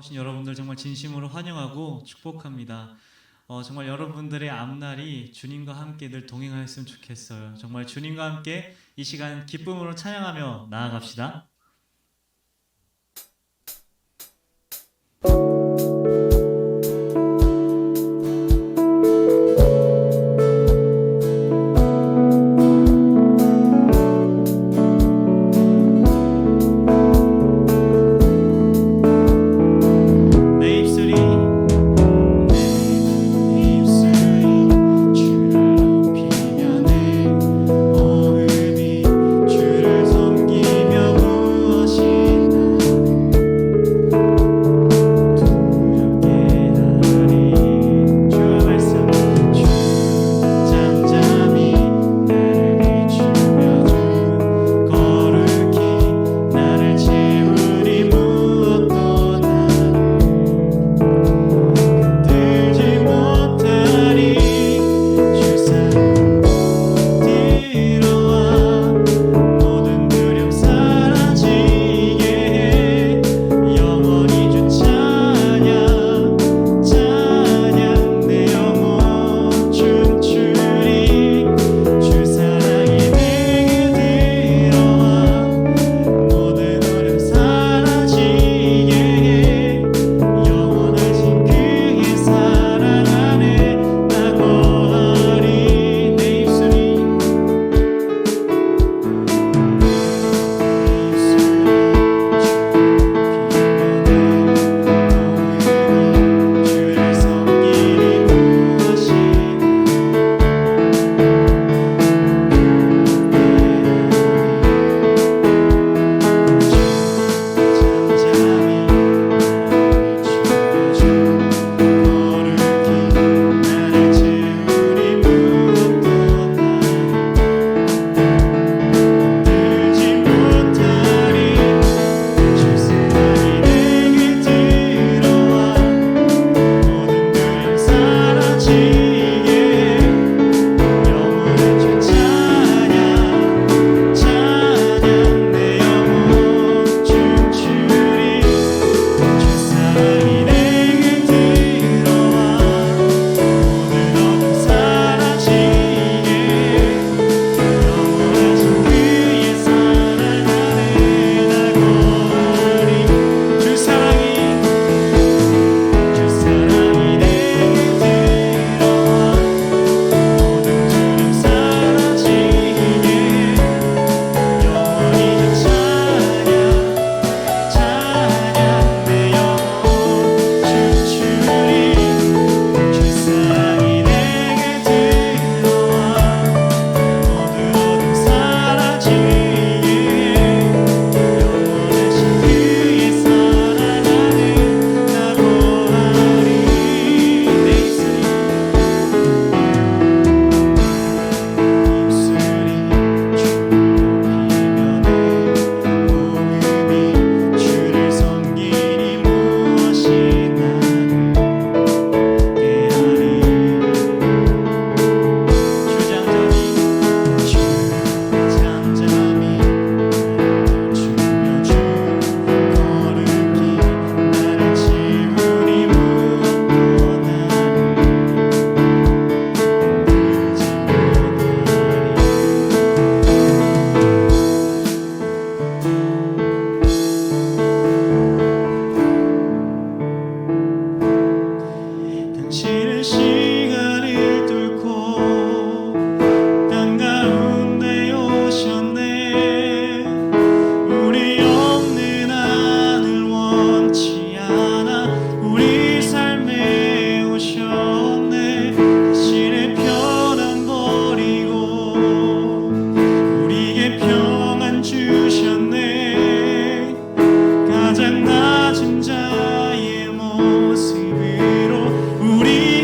나오신 여러분들 정말 진심으로 환영하고 축복합니다. 정말 여러분들의 앞날이 주님과 함께 늘 동행하였으면 좋겠어요. 정말 주님과 함께 이 시간 기쁨으로 찬양하며 나아갑시다. 가장 낮은 자의 모습으로 우리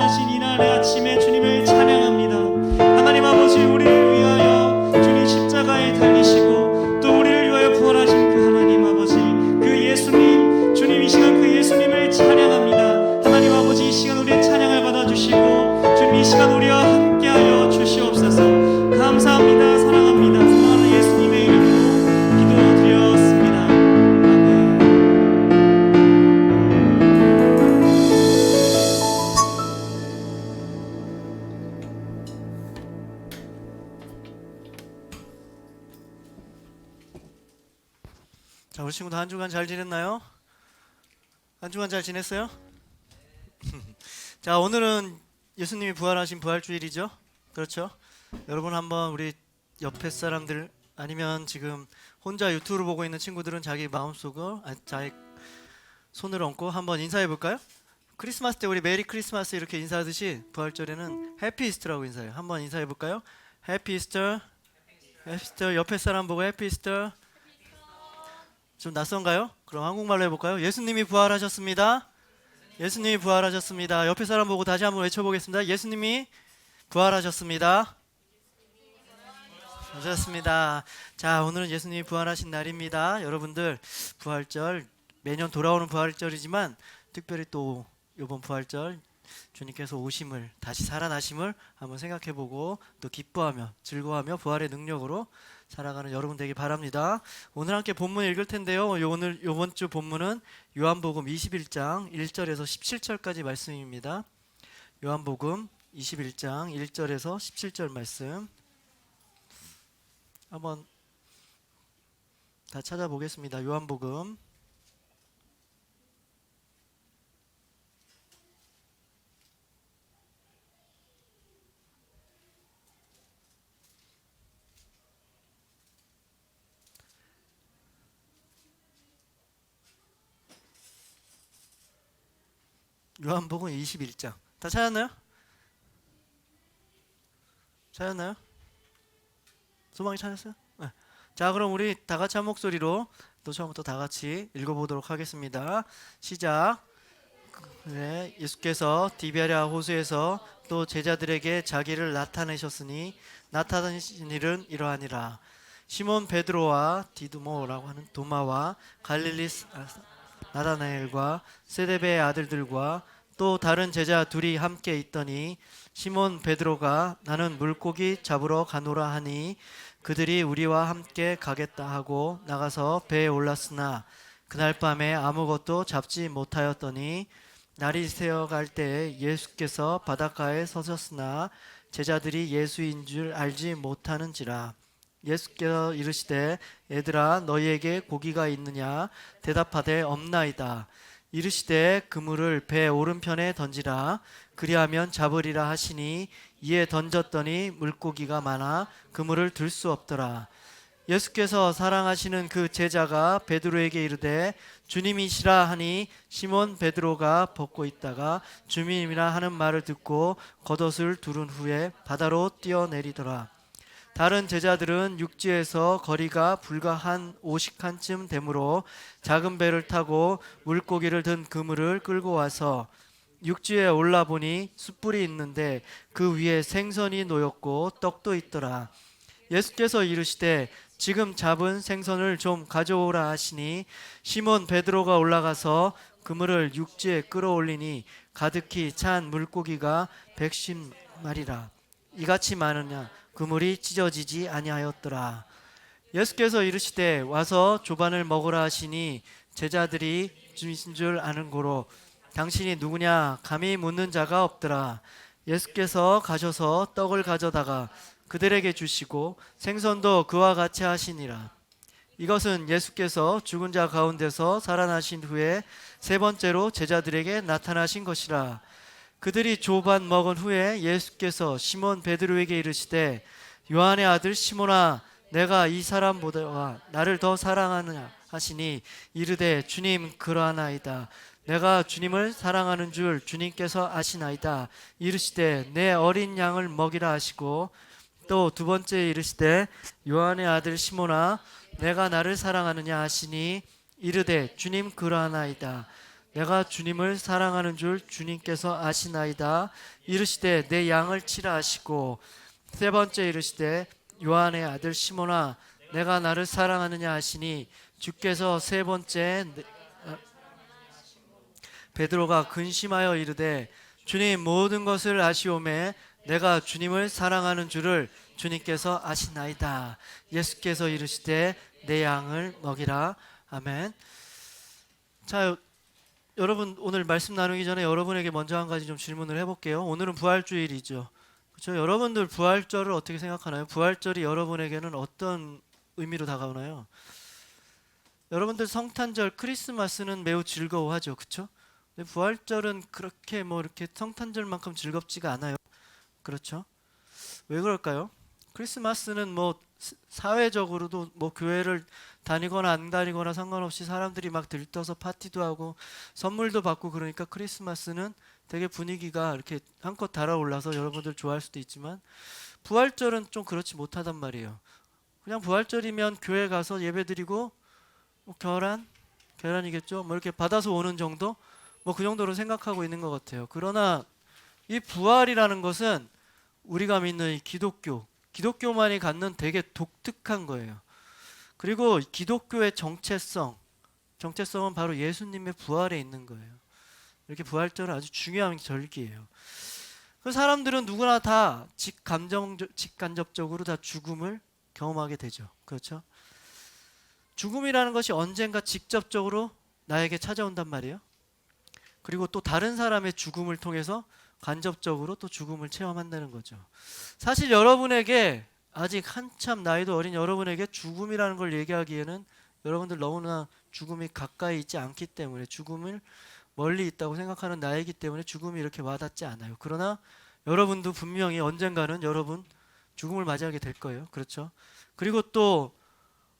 부활하신 이날의 아침에 주님을 찬양합니다. 하나님 아버지, 우리를 위하여 주님 십자가에 달리시고 또 우리를 위하여 부활하신 그 하나님 아버지, 그 예수님, 주님 이 시간 그 예수님을 찬양합니다. 하나님 아버지, 이 시간 우리의 찬양을 받아주시고 주님 이 시간 우리와 함께하여 주시옵소서. 감사합니다. 사랑합니다. 사랑하는 예수님의 이름으로 기도드렸습니다. 아멘. 자, 우리 친구들 한 주간 잘 지냈나요? 한 주간 잘 지냈어요? 자, 오늘은 예수님이 부활하신 부활주일이죠? 그렇죠? 여러분 한번 우리 옆에 사람들 아니면 지금 혼자 유튜브를 보고 있는 친구들은 자기 마음속을 자기 손을 얹고 한번 인사해 볼까요? 크리스마스 때 우리 메리 크리스마스 이렇게 인사하듯이 부활절에는 해피 이스터라고 인사해요. 한번 인사해 볼까요? 해피 이스터. 해피 이스터. 옆에 사람 보고 해피 이스터. 좀 낯선가요? 그럼 한국말로 해볼까요? 예수님이 부활하셨습니다. 예수님이 부활하셨습니다. 옆에 사람 보고 다시 한번 외쳐보겠습니다. 예수님이 부활하셨습니다. 하셨습니다. 자, 오늘은 예수님이 부활하신 날입니다. 여러분들 부활절 매년 돌아오는 부활절이지만 특별히 또 이번 부활절 주님께서 오심을, 다시 살아나심을 한번 생각해보고 또 기뻐하며 즐거워하며 부활의 능력으로 살아가는 여러분 되기 바랍니다. 오늘 함께 본문 읽을 텐데요. 오늘 이번 주 본문은 요한복음 21장 1절에서 17절까지 말씀입니다. 요한복음 21장 1절에서 17절 말씀 한번 다 찾아보겠습니다. 요한복음 요한복음 21장 다 찾았나요? 찾았나요? 소망이 찾았어요? 네. 자, 그럼 우리 다 같이 한 목소리로 또 처음부터 다 같이 읽어보도록 하겠습니다. 시작. 네, 예수께서 디베랴 호수에서 또 제자들에게 자기를 나타내셨으니 나타내신 일은 이러하니라. 시몬 베드로와 디두모라고 하는 도마와 갈릴리 나다나엘과 세데베의 아들들과 또 다른 제자 둘이 함께 있더니 시몬 베드로가 나는 물고기 잡으러 가노라 하니 그들이 우리와 함께 가겠다 하고 나가서 배에 올랐으나 그날 밤에 아무것도 잡지 못하였더니 날이 새어갈 때에 예수께서 바닷가에 서셨으나 제자들이 예수인 줄 알지 못하는지라. 예수께서 이르시되 얘들아 너희에게 고기가 있느냐 대답하되 없나이다. 이르시되 그물을 배 오른편에 던지라. 그리하면 잡으리라 하시니 이에 던졌더니 물고기가 많아 그물을 들 수 없더라. 예수께서 사랑하시는 그 제자가 베드로에게 이르되 주님이시라 하니 시몬 베드로가 벗고 있다가 주님이라 하는 말을 듣고 겉옷을 두른 후에 바다로 뛰어내리더라. 다른 제자들은 육지에서 거리가 불과 한 50칸쯤 되므로 작은 배를 타고 물고기를 든 그물을 끌고 와서 육지에 올라보니 숯불이 있는데 그 위에 생선이 놓였고 떡도 있더라. 예수께서 이르시되 지금 잡은 생선을 좀 가져오라 하시니 시몬 베드로가 올라가서 그물을 육지에 끌어올리니 가득히 찬 물고기가 110마리라. 이같이 많으냐 그물이 찢어지지 아니하였더라. 예수께서 이르시되 와서 조반을 먹으라 하시니 제자들이 주이신 줄 아는 고로 당신이 누구냐 감히 묻는 자가 없더라. 예수께서 가셔서 떡을 가져다가 그들에게 주시고 생선도 그와 같이 하시니라. 이것은 예수께서 죽은 자 가운데서 살아나신 후에 세 번째로 제자들에게 나타나신 것이라. 그들이 조반 먹은 후에 예수께서 시몬 베드로에게 이르시되 요한의 아들 시몬아 내가 이 사람보다 나를 더 사랑하느냐 하시니 이르되 주님 그러하나이다. 내가 주님을 사랑하는 줄 주님께서 아시나이다. 이르시되 내 어린 양을 먹이라 하시고 또 두 번째 이르시되 요한의 아들 시몬아 내가 나를 사랑하느냐 하시니 이르되 주님 그러하나이다. 내가 주님을 사랑하는 줄 주님께서 아시나이다. 이르시되 내 양을 치라 하시고 세 번째 이르시되 요한의 아들 시몬아 내가 나를 사랑하느냐 하시니 주께서 세 번째 베드로가 근심하여 이르되 주님 모든 것을 아시오매 내가 주님을 사랑하는 줄을 주님께서 아시나이다. 예수께서 이르시되 내 양을 먹이라. 아멘. 자, 여러분 오늘 말씀 나누기 전에 여러분에게 먼저 한 가지 좀 질문을 해볼게요. 오늘은 부활주일이죠. 그렇죠? 여러분들 부활절을 어떻게 생각하나요? 부활절이 여러분에게는 어떤 의미로 다가오나요? 여러분들 성탄절, 크리스마스는 매우 즐거워하죠, 그렇죠? 근데 부활절은 그렇게 뭐 이렇게 성탄절만큼 즐겁지가 않아요. 그렇죠? 왜 그럴까요? 크리스마스는 뭐 사회적으로도 뭐 교회를 다니거나 안 다니거나 상관없이 사람들이 막 들떠서 파티도 하고 선물도 받고 그러니까 크리스마스는 되게 분위기가 이렇게 한껏 달아올라서 여러분들 좋아할 수도 있지만 부활절은 좀 그렇지 못하단 말이에요. 그냥 부활절이면 교회 가서 예배드리고 뭐 계란이겠죠. 뭐 이렇게 받아서 오는 정도? 뭐 그 정도로 생각하고 있는 것 같아요. 그러나 이 부활이라는 것은 우리가 믿는 이 기독교만이 갖는 되게 독특한 거예요. 그리고 기독교의 정체성은 바로 예수님의 부활에 있는 거예요. 이렇게 부활절은 아주 중요한 절기예요. 그 사람들은 누구나 다 직간접적으로 다 죽음을 경험하게 되죠. 그렇죠? 죽음이라는 것이 언젠가 직접적으로 나에게 찾아온단 말이에요. 그리고 또 다른 사람의 죽음을 통해서 간접적으로 또 죽음을 체험한다는 거죠. 사실 여러분에게 아직 한참 나이도 어린 여러분에게 죽음이라는 걸 얘기하기에는 여러분들 너무나 죽음이 가까이 있지 않기 때문에 죽음을 멀리 있다고 생각하는 나이기 때문에 죽음이 이렇게 와닿지 않아요. 그러나 여러분도 분명히 언젠가는 여러분 죽음을 맞이하게 될 거예요. 그렇죠? 그리고 또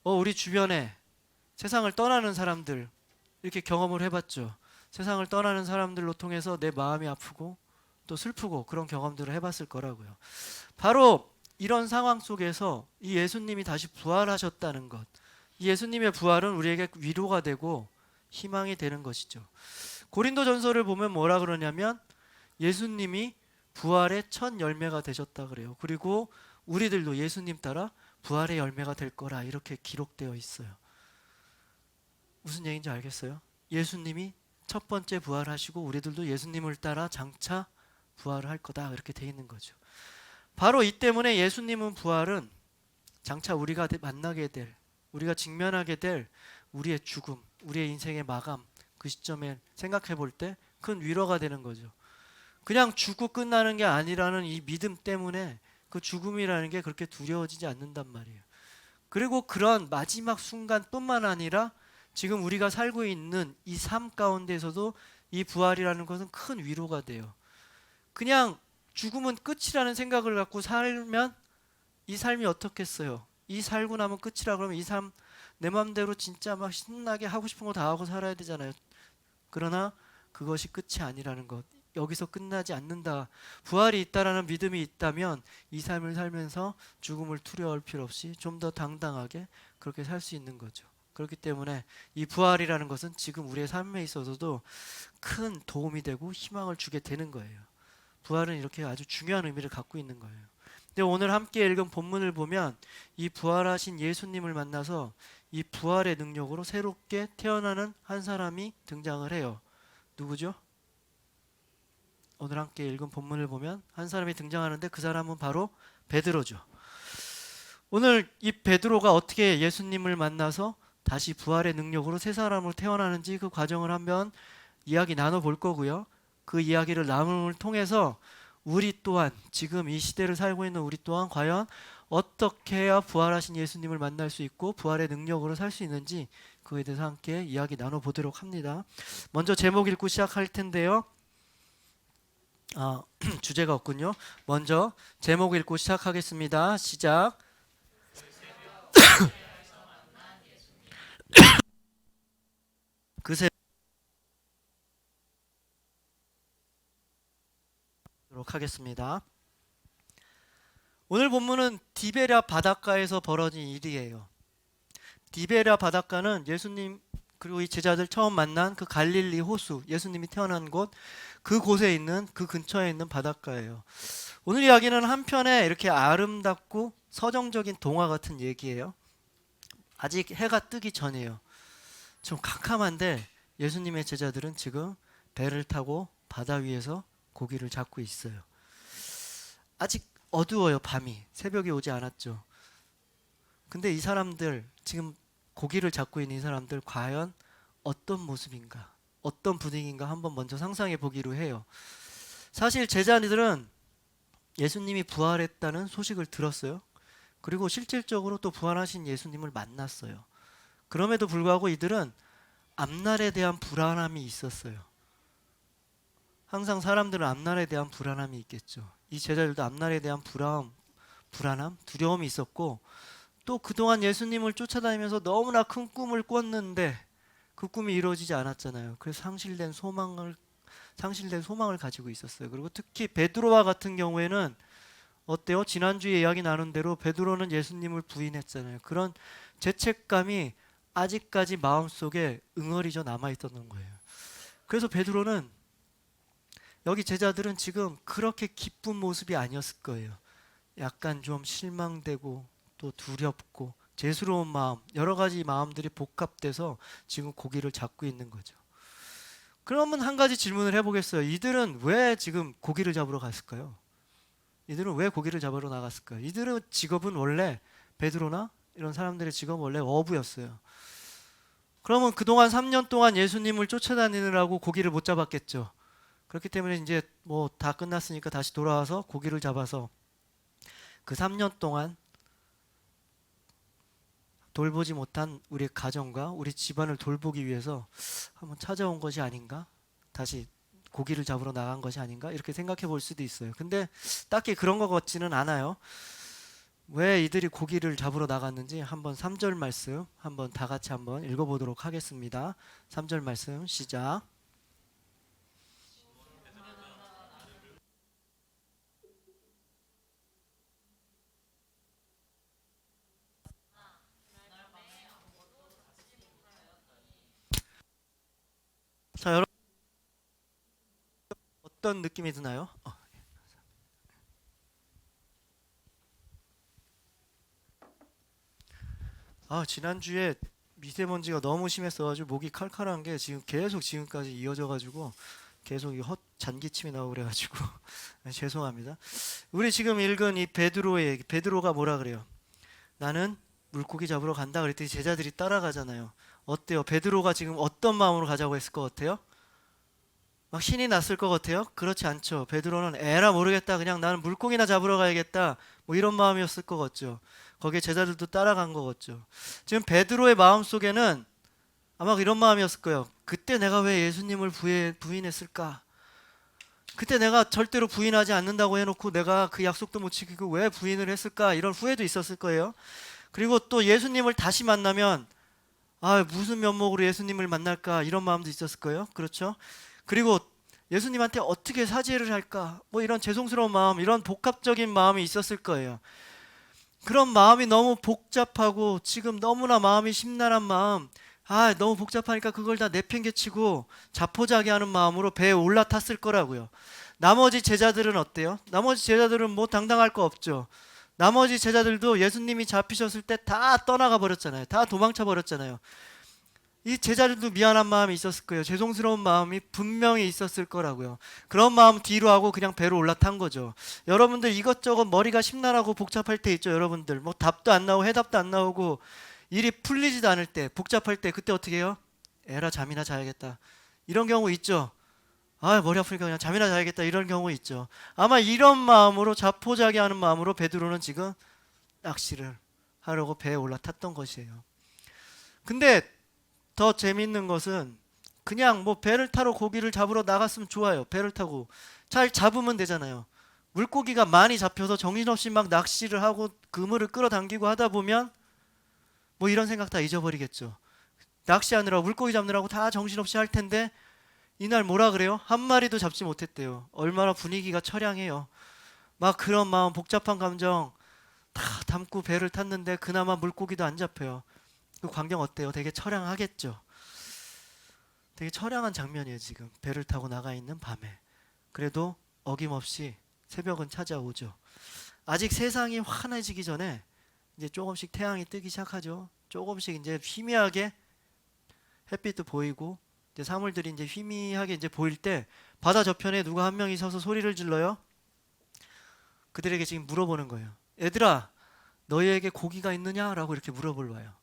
우리 주변에 세상을 떠나는 사람들 이렇게 경험을 해봤죠. 세상을 떠나는 사람들로 통해서 내 마음이 아프고 또 슬프고 그런 경험들을 해봤을 거라고요. 바로 이런 상황 속에서 이 예수님이 다시 부활하셨다는 것, 이 예수님의 부활은 우리에게 위로가 되고 희망이 되는 것이죠. 고린도전서를 보면 뭐라 그러냐면 예수님이 부활의 첫 열매가 되셨다 그래요. 그리고 우리들도 예수님 따라 부활의 열매가 될 거라 이렇게 기록되어 있어요. 무슨 얘기인지 알겠어요? 예수님이 첫 번째 부활하시고 우리들도 예수님을 따라 장차 부활을 할 거다 이렇게 돼 있는 거죠. 바로 이 때문에 예수님은 부활은 장차 우리가 만나게 될, 우리가 직면하게 될 우리의 죽음, 우리의 인생의 마감 그 시점에 생각해 볼 때 큰 위로가 되는 거죠. 그냥 죽고 끝나는 게 아니라는 이 믿음 때문에 그 죽음이라는 게 그렇게 두려워지지 않는단 말이에요. 그리고 그런 마지막 순간뿐만 아니라 지금 우리가 살고 있는 이 삶 가운데서도 이 부활이라는 것은 큰 위로가 돼요. 그냥 죽음은 끝이라는 생각을 갖고 살면 이 삶이 어떻겠어요? 이 살고 나면 끝이라 그러면 이 삶 내 맘대로 진짜 막 신나게 하고 싶은 거 다 하고 살아야 되잖아요. 그러나 그것이 끝이 아니라는 것. 여기서 끝나지 않는다. 부활이 있다라는 믿음이 있다면 이 삶을 살면서 죽음을 두려워할 필요 없이 좀 더 당당하게 그렇게 살 수 있는 거죠. 그렇기 때문에 이 부활이라는 것은 지금 우리의 삶에 있어서도 큰 도움이 되고 희망을 주게 되는 거예요. 부활은 이렇게 아주 중요한 의미를 갖고 있는 거예요. 근데 오늘 함께 읽은 본문을 보면 이 부활하신 예수님을 만나서 이 부활의 능력으로 새롭게 태어나는 한 사람이 등장을 해요. 누구죠? 오늘 함께 읽은 본문을 보면 한 사람이 등장하는데 그 사람은 바로 베드로죠. 오늘 이 베드로가 어떻게 예수님을 만나서 다시 부활의 능력으로 새 사람으로 태어나는지 그 과정을 한번 이야기 나눠볼 거고요. 그 이야기를 나눔을 통해서 우리 또한 지금 이 시대를 살고 있는 우리 또한 과연 어떻게 해야 부활하신 예수님을 만날 수 있고 부활의 능력으로 살 수 있는지 그에 대해서 함께 이야기 나눠보도록 합니다. 먼저 제목 읽고 시작할 텐데요. 주제가 없군요. 먼저 제목 읽고 시작하겠습니다. 시작. 그새 하겠습니다. 오늘 본문은 디베랴 바닷가에서 벌어진 일이에요. 디베랴 바닷가는 예수님 그리고 이 제자들 처음 만난 그 갈릴리 호수, 예수님이 태어난 곳, 그곳에 있는 그 근처에 있는 바닷가예요. 오늘 이야기는 한편에 이렇게 아름답고 서정적인 동화 같은 얘기예요. 아직 해가 뜨기 전이에요. 좀 캄캄한데 예수님의 제자들은 지금 배를 타고 바다 위에서 고기를 잡고 있어요. 아직 어두워요. 밤이 새벽이 오지 않았죠. 근데 이 사람들, 지금 고기를 잡고 있는 이 사람들 과연 어떤 모습인가, 어떤 분위기인가 한번 먼저 상상해 보기로 해요. 사실 제자들은 예수님이 부활했다는 소식을 들었어요. 그리고 실질적으로 또 부활하신 예수님을 만났어요. 그럼에도 불구하고 이들은 앞날에 대한 불안함이 있었어요. 항상 사람들은 앞날에 대한 불안함이 있겠죠. 이 제자들도 앞날에 대한 불안함, 두려움이 있었고, 또 그동안 예수님을 쫓아다니면서 너무나 큰 꿈을 꿨는데 그 꿈이 이루어지지 않았잖아요. 그래서 상실된 소망을 가지고 있었어요. 그리고 특히 베드로와 같은 경우에는 어때요? 지난주에 이야기 나눈 대로 베드로는 예수님을 부인했잖아요. 그런 죄책감이 아직까지 마음속에 응어리져 남아있던 거예요. 그래서 베드로는, 여기 제자들은 지금 그렇게 기쁜 모습이 아니었을 거예요. 약간 좀 실망되고 또 두렵고 죄스러운 마음, 여러 가지 마음들이 복합돼서 지금 고기를 잡고 있는 거죠. 그러면 한 가지 질문을 해보겠어요. 이들은 왜 지금 고기를 잡으러 갔을까요? 이들은 왜 고기를 잡으러 나갔을까요? 이들의 직업은 원래, 베드로나 이런 사람들의 직업은 원래 어부였어요. 그러면 그동안 3년 동안 예수님을 쫓아다니느라고 고기를 못 잡았겠죠. 그렇기 때문에 이제 뭐 다 끝났으니까 다시 돌아와서 고기를 잡아서 그 3년 동안 돌보지 못한 우리 가정과 우리 집안을 돌보기 위해서 한번 찾아온 것이 아닌가? 다시 고기를 잡으러 나간 것이 아닌가? 이렇게 생각해 볼 수도 있어요. 근데 딱히 그런 것 같지는 않아요. 왜 이들이 고기를 잡으러 나갔는지 한번 3절 말씀 한번 다 같이 한번 읽어보도록 하겠습니다. 3절 말씀 시작. 자, 여러분 어떤 느낌이 드나요? 지난주에 미세먼지가 너무 심했어가지고 목이 칼칼한 게 지금 계속 지금까지 이어져가지고 계속 잔기침이 나오고 그래가지고 죄송합니다. 우리 지금 읽은 이 베드로의 얘기, 베드로가 뭐라 그래요? 나는 물고기 잡으러 간다 그랬더니 제자들이 따라가잖아요. 어때요? 베드로가 지금 어떤 마음으로 가자고 했을 것 같아요? 막 신이 났을 것 같아요? 그렇지 않죠. 베드로는 에라 모르겠다, 그냥 나는 물고기나 잡으러 가야겠다, 뭐 이런 마음이었을 것 같죠. 거기에 제자들도 따라간 것 같죠. 지금 베드로의 마음속에는 아마 이런 마음이었을 거예요. 그때 내가 왜 예수님을 부인했을까? 그때 내가 절대로 부인하지 않는다고 해놓고 내가 그 약속도 못 지키고 왜 부인을 했을까? 이런 후회도 있었을 거예요. 그리고 또 예수님을 다시 만나면 무슨 면목으로 예수님을 만날까? 이런 마음도 있었을 거예요. 그렇죠? 그리고 예수님한테 어떻게 사죄를 할까? 뭐 이런 죄송스러운 마음, 이런 복합적인 마음이 있었을 거예요. 그런 마음이 너무 복잡하고 지금 너무나 마음이 심란한 마음, 너무 복잡하니까 그걸 다 내팽개치고 자포자기하는 마음으로 배에 올라탔을 거라고요. 나머지 제자들은 어때요? 나머지 제자들은 뭐 당당할 거 없죠. 나머지 제자들도 예수님이 잡히셨을 때 다 떠나가 버렸잖아요. 다 도망쳐 버렸잖아요. 이 제자들도 미안한 마음이 있었을 거예요. 죄송스러운 마음이 분명히 있었을 거라고요. 그런 마음 뒤로 하고 그냥 배로 올라탄 거죠. 여러분들 이것저것 머리가 심란하고 복잡할 때 있죠. 여러분들 뭐 답도 안 나오고 해답도 안 나오고 일이 풀리지도 않을 때, 복잡할 때 그때 어떻게 해요? 에라 잠이나 자야겠다, 이런 경우 있죠. 머리 아프니까 그냥 잠이나 자야겠다, 이런 경우 있죠. 아마 이런 마음으로, 자포자기하는 마음으로 베드로는 지금 낚시를 하려고 배에 올라탔던 것이에요. 근데 더 재밌는 것은 그냥 뭐 배를 타러 고기를 잡으러 나갔으면 좋아요. 배를 타고 잘 잡으면 되잖아요. 물고기가 많이 잡혀서 정신없이 막 낚시를 하고 그물을 끌어당기고 하다 보면 뭐 이런 생각 다 잊어버리겠죠. 낚시하느라고, 물고기 잡느라고 다 정신없이 할 텐데 이날 뭐라 그래요? 한 마리도 잡지 못했대요. 얼마나 분위기가 처량해요. 막 그런 마음, 복잡한 감정 다 담고 배를 탔는데 그나마 물고기도 안 잡혀요. 그 광경 어때요? 되게 처량하겠죠. 되게 처량한 장면이에요. 지금 배를 타고 나가 있는 밤에. 그래도 어김없이 새벽은 찾아오죠. 아직 세상이 환해지기 전에 이제 조금씩 태양이 뜨기 시작하죠. 조금씩 이제 희미하게 햇빛도 보이고 이제 사물들이 이제 희미하게 이제 보일 때 바다 저편에 누가 한 명이 서서 소리를 질러요. 그들에게 지금 물어보는 거예요. 얘들아, 너희에게 고기가 있느냐라고 이렇게 물어보러와요.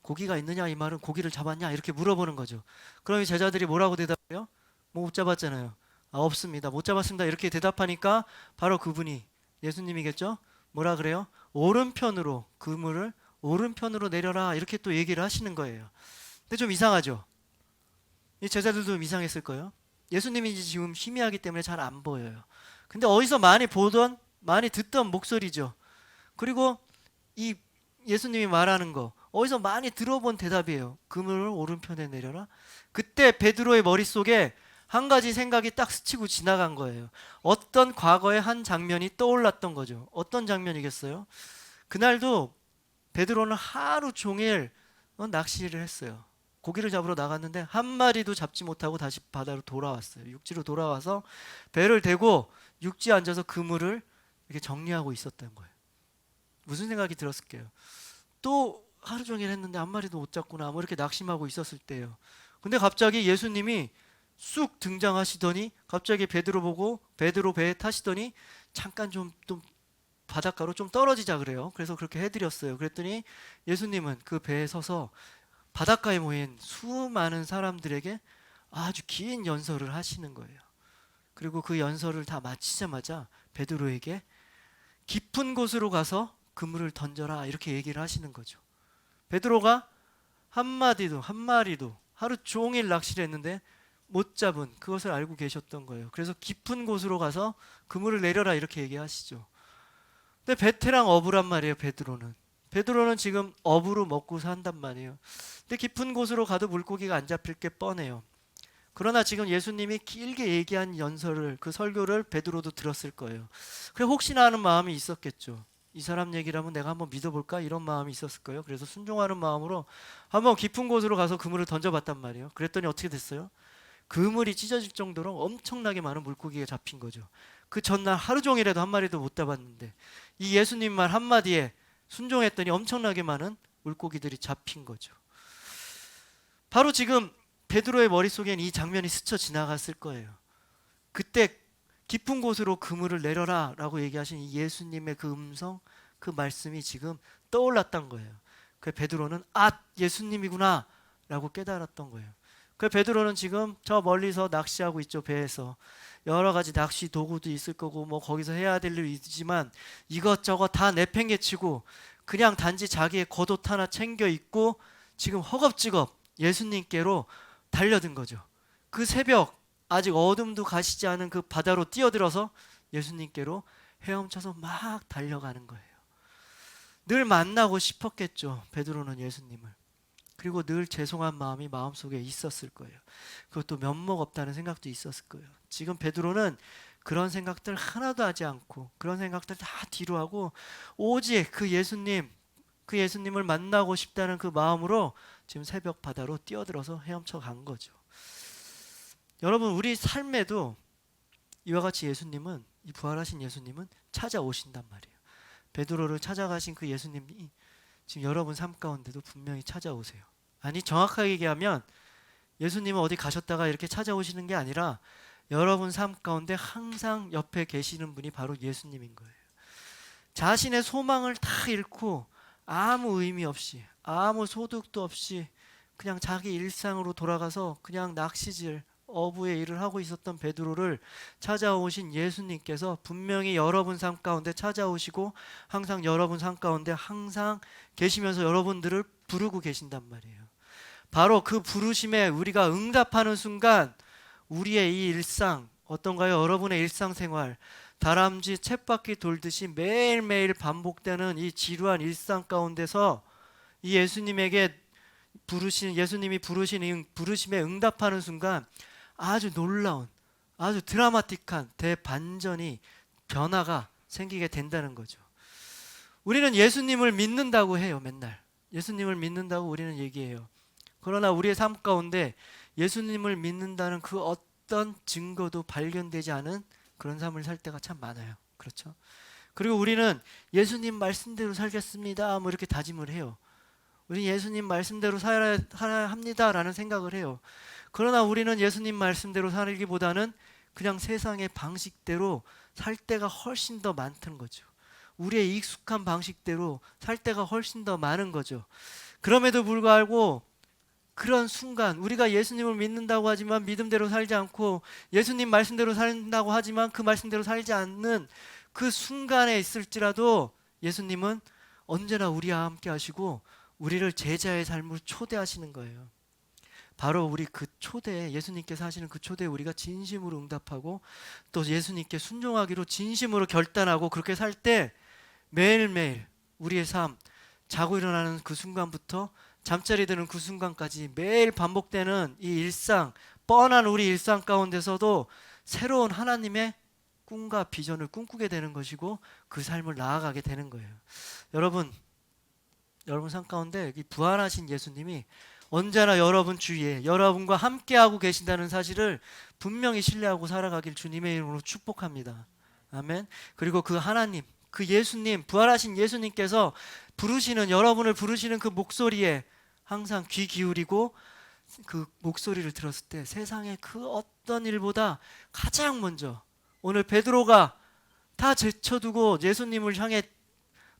고기가 있느냐, 이 말은 고기를 잡았냐 이렇게 물어보는 거죠. 그럼 이 제자들이 뭐라고 대답해요? 뭐 못 잡았잖아요. 아, 없습니다. 못 잡았습니다. 이렇게 대답하니까 바로 그분이 예수님이겠죠? 뭐라 그래요? 오른편으로 그물을 오른편으로 내려라 이렇게 또 얘기를 하시는 거예요. 근데 좀 이상하죠? 이 제자들도 좀 이상했을 거예요. 예수님이 지금 희미하기 때문에 잘 안 보여요. 근데 어디서 많이 보던 많이 듣던 목소리죠. 그리고 이 예수님이 말하는 거 어디서 많이 들어본 대답이에요. 그물을 오른편에 내려라. 그때 베드로의 머릿속에 한 가지 생각이 딱 스치고 지나간 거예요. 어떤 과거의 한 장면이 떠올랐던 거죠. 어떤 장면이겠어요? 그날도 베드로는 하루 종일 낚시를 했어요. 고기를 잡으러 나갔는데 한 마리도 잡지 못하고 다시 바다로 돌아왔어요. 육지로 돌아와서 배를 대고 육지에 앉아서 그물을 이렇게 정리하고 있었던 거예요. 무슨 생각이 들었을게요? 또 하루 종일 했는데 한 마리도 못 잡구나 뭐 이렇게 낙심하고 있었을 때예요. 근데 갑자기 예수님이 쑥 등장하시더니 갑자기 베드로 보고 베드로 배에 타시더니 잠깐 좀 바닷가로 좀 떨어지자 그래요. 그래서 그렇게 해드렸어요. 그랬더니 예수님은 그 배에 서서 바닷가에 모인 수많은 사람들에게 아주 긴 연설을 하시는 거예요. 그리고 그 연설을 다 마치자마자 베드로에게 깊은 곳으로 가서 그물을 던져라 이렇게 얘기를 하시는 거죠. 베드로가 한 마리도 하루 종일 낚시를 했는데 못 잡은 그것을 알고 계셨던 거예요. 그래서 깊은 곳으로 가서 그물을 내려라 이렇게 얘기하시죠. 근데 베테랑 어부란 말이에요. 베드로는 지금 어부로 먹고 산단 말이에요. 근데 깊은 곳으로 가도 물고기가 안 잡힐 게 뻔해요. 그러나 지금 예수님이 길게 얘기한 연설을 그 설교를 베드로도 들었을 거예요. 그래 혹시나 하는 마음이 있었겠죠. 이 사람 얘기라면 내가 한번 믿어볼까 이런 마음이 있었을 거예요. 그래서 순종하는 마음으로 한번 깊은 곳으로 가서 그물을 던져봤단 말이에요. 그랬더니 어떻게 됐어요? 그물이 찢어질 정도로 엄청나게 많은 물고기가 잡힌 거죠. 그 전날 하루 종일에도 한 마리도 못 잡았는데 이 예수님 말 한마디에 순종했더니 엄청나게 많은 물고기들이 잡힌 거죠. 바로 지금 베드로의 머릿속엔 이 장면이 스쳐 지나갔을 거예요. 그때 깊은 곳으로 그물을 내려라 라고 얘기하신 이 예수님의 그 음성, 그 말씀이 지금 떠올랐던 거예요. 그 베드로는 예수님이구나 라고 깨달았던 거예요. 그 베드로는 지금 저 멀리서 낚시하고 있죠. 배에서 여러 가지 낚시 도구도 있을 거고 뭐 거기서 해야 될 일이 있지만 이것저것 다 내팽개치고 그냥 단지 자기의 겉옷 하나 챙겨 입고 지금 허겁지겁 예수님께로 달려든 거죠. 그 새벽 아직 어둠도 가시지 않은 그 바다로 뛰어들어서 예수님께로 헤엄쳐서 막 달려가는 거예요. 늘 만나고 싶었겠죠. 베드로는 예수님을. 그리고 늘 죄송한 마음이 마음속에 있었을 거예요. 그것도 면목 없다는 생각도 있었을 거예요. 지금 베드로는 그런 생각들 하나도 하지 않고 그런 생각들 다 뒤로 하고 오직 그 예수님을 만나고 싶다는 그 마음으로 지금 새벽 바다로 뛰어들어서 헤엄쳐 간 거죠. 여러분 우리 삶에도 이와 같이 예수님은 이 부활하신 예수님은 찾아오신단 말이에요. 베드로를 찾아가신 그 예수님이 지금 여러분 삶 가운데도 분명히 찾아오세요. 아니 정확하게 얘기하면 예수님은 어디 가셨다가 이렇게 찾아오시는 게 아니라 여러분 삶 가운데 항상 옆에 계시는 분이 바로 예수님인 거예요. 자신의 소망을 다 잃고 아무 의미 없이 아무 소득도 없이 그냥 자기 일상으로 돌아가서 그냥 낚시질 어부의 일을 하고 있었던 베드로를 찾아오신 예수님께서 분명히 여러분 삶 가운데 찾아오시고 항상 여러분 삶 가운데 항상 계시면서 여러분들을 부르고 계신단 말이에요. 바로 그 부르심에 우리가 응답하는 순간 우리의 이 일상 어떤가요? 여러분의 일상생활 다람쥐 쳇바퀴 돌듯이 매일매일 반복되는 이 지루한 일상 가운데서 이 예수님이 부르시는 부르심에 응답하는 순간 아주 놀라운 아주 드라마틱한 대반전이 변화가 생기게 된다는 거죠. 우리는 예수님을 믿는다고 해요. 맨날 예수님을 믿는다고 우리는 얘기해요. 그러나 우리의 삶 가운데 예수님을 믿는다는 그 어떤 증거도 발견되지 않은 그런 삶을 살 때가 참 많아요. 그렇죠? 그리고 우리는 예수님 말씀대로 살겠습니다. 뭐 이렇게 다짐을 해요. 우리 예수님 말씀대로 살아야 합니다라는 생각을 해요. 그러나 우리는 예수님 말씀대로 살기보다는 그냥 세상의 방식대로 살 때가 훨씬 더 많다는 거죠. 우리의 익숙한 방식대로 살 때가 훨씬 더 많은 거죠. 그럼에도 불구하고 그런 순간 우리가 예수님을 믿는다고 하지만 믿음대로 살지 않고 예수님 말씀대로 산다고 하지만 그 말씀대로 살지 않는 그 순간에 있을지라도 예수님은 언제나 우리와 함께 하시고 우리를 제자의 삶으로 초대하시는 거예요. 바로 우리 그 초대에, 예수님께서 하시는 그 초대에 우리가 진심으로 응답하고 또 예수님께 순종하기로 진심으로 결단하고 그렇게 살 때 매일매일 우리의 삶, 자고 일어나는 그 순간부터 잠자리 드는 그 순간까지 매일 반복되는 이 일상, 뻔한 우리 일상 가운데서도 새로운 하나님의 꿈과 비전을 꿈꾸게 되는 것이고 그 삶을 나아가게 되는 거예요. 여러분 삶 가운데 이 부활하신 예수님이 언제나 여러분 주위에 여러분과 함께하고 계신다는 사실을 분명히 신뢰하고 살아가길 주님의 이름으로 축복합니다. 아멘. 그리고 그 하나님, 그 예수님, 부활하신 예수님께서 부르시는, 여러분을 부르시는 그 목소리에 항상 귀 기울이고 그 목소리를 들었을 때 세상의 그 어떤 일보다 가장 먼저, 오늘 베드로가 다 제쳐두고 예수님을 향해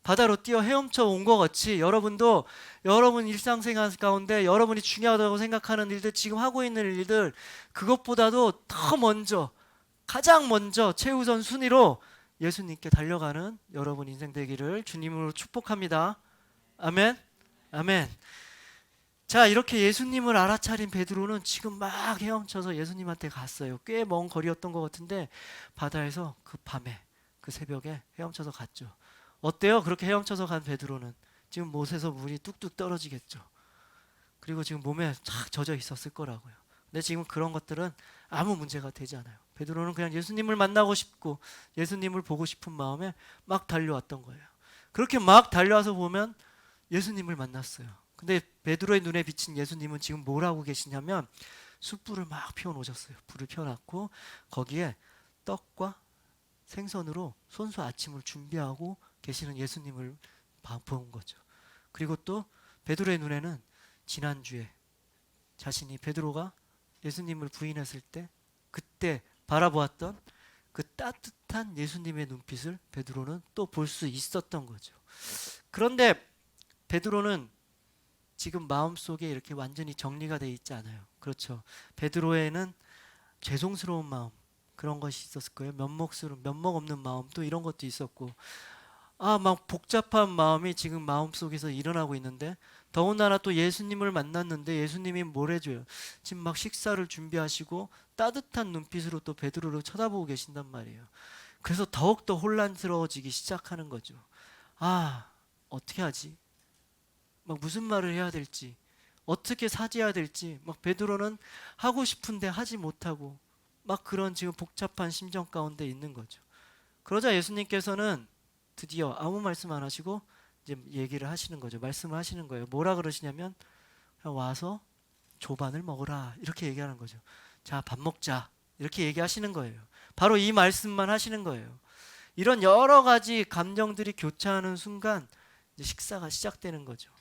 바다로 뛰어 헤엄쳐 온 것 같이 여러분도 여러분 일상생활 가운데 여러분이 중요하다고 생각하는 일들, 지금 하고 있는 일들, 그것보다도 더 먼저, 가장 먼저 최우선 순위로 예수님께 달려가는 여러분 인생 되기를 주님으로 축복합니다. 아멘. 아멘. 자, 이렇게 예수님을 알아차린 베드로는 지금 막 헤엄쳐서 예수님한테 갔어요. 꽤 먼 거리였던 것 같은데 바다에서 그 밤에, 그 새벽에 헤엄쳐서 갔죠. 어때요? 그렇게 헤엄쳐서 간 베드로는 지금 못에서 물이 뚝뚝 떨어지겠죠. 그리고 지금 몸에 쫙 젖어 있었을 거라고요. 근데 지금 그런 것들은 아무 문제가 되지 않아요. 베드로는 그냥 예수님을 만나고 싶고 예수님을 보고 싶은 마음에 막 달려왔던 거예요. 그렇게 막 달려와서 보면 예수님을 만났어요. 근데 베드로의 눈에 비친 예수님은 지금 뭘 하고 계시냐면 숯불을 막 피워놓으셨어요. 불을 피워놨고 거기에 떡과 생선으로 손수 아침을 준비하고 계시는 예수님을 본 거죠. 그리고 또 베드로의 눈에는 지난주에 자신이, 베드로가 예수님을 부인했을 때 그때 바라보았던 그 따뜻한 예수님의 눈빛을 베드로는 또 볼 수 있었던 거죠. 그런데 베드로는 지금 마음속에 이렇게 완전히 정리가 되어 있지 않아요. 그렇죠. 베드로에는 죄송스러운 마음, 그런 것이 있었을 거예요. 면목 없는 마음, 또 이런 것도 있었고, 막 복잡한 마음이 지금 마음속에서 일어나고 있는데, 더군다나 또 예수님을 만났는데 예수님이 뭘 해줘요? 지금 막 식사를 준비하시고 따뜻한 눈빛으로 또 베드로를 쳐다보고 계신단 말이에요. 그래서 더욱더 혼란스러워지기 시작하는 거죠. 어떻게 하지? 막 무슨 말을 해야 될지, 어떻게 사죄해야 될지, 막 베드로는 하고 싶은데 하지 못하고 막 그런 지금 복잡한 심정 가운데 있는 거죠. 그러자 예수님께서는 드디어 아무 말씀 안 하시고 이제 얘기를 하시는 거죠. 말씀을 하시는 거예요. 뭐라 그러시냐면 그냥 와서 조반을 먹으라, 이렇게 얘기하는 거죠. 자, 밥 먹자, 이렇게 얘기하시는 거예요. 바로 이 말씀만 하시는 거예요. 이런 여러 가지 감정들이 교차하는 순간 이제 식사가 시작되는 거죠.